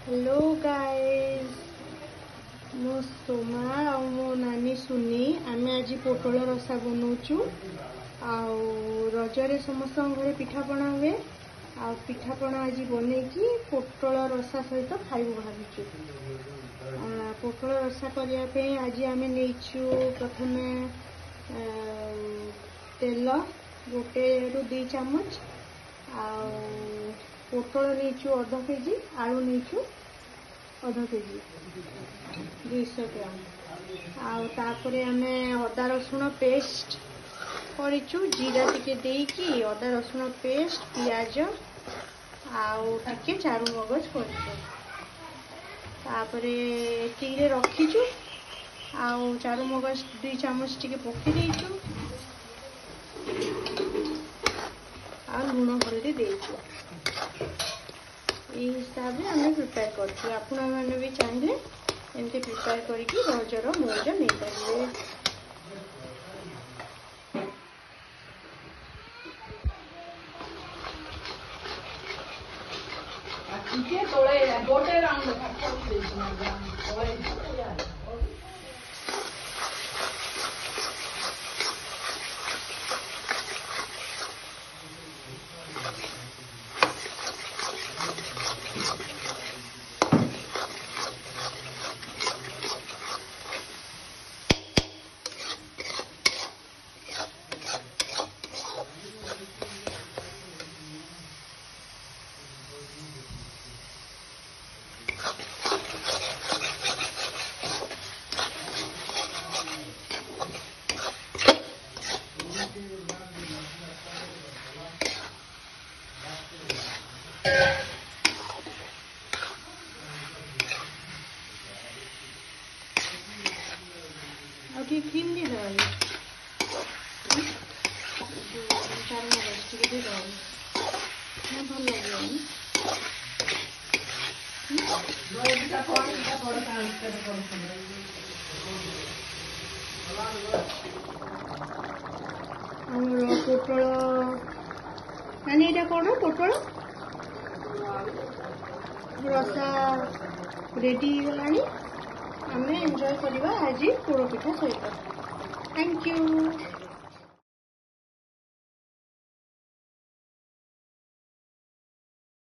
Hello guys, मो सोमा आ मो नानी सुनी आमे आज पोटल रसा बनाऊचु। रजरे समस्त घरे पिठापणा हुए आ पिठापणा आज बनईकी पोटल रसा सहित खाइबु भाविचु। पोटल रसा करने आज आमे नहींचु प्रथमे तेल 1 ରୁ 2 चामच पोटल नहीं आधा केजी, आलू नहीं आधा केजी 200 ग्राम। तापरे आमे अदा रसुण पेस्ट करिचु, जीरा टिके देकी अदा रसुण पेस्ट पियाज टिके चारू मगज करिचु। तापरे एतिरे रखिचु चारू मगज 2 चामच टिके पकई देइचु लुण हल्दी देइचु। ये हिसाब से आम प्रिपेयर कर आपण मैंने भी चाहिए एमती प्रिपेयर करके रजर मौज नहीं पारे। क्रीम दे दवाई चार मगज टिके दे दवाई भल लगे। पोटल नानी ये कौन पोटल रसा रेडी गलानी। आमे एंजॉय करवा आज पोड़ पिठा सहित। Thank you.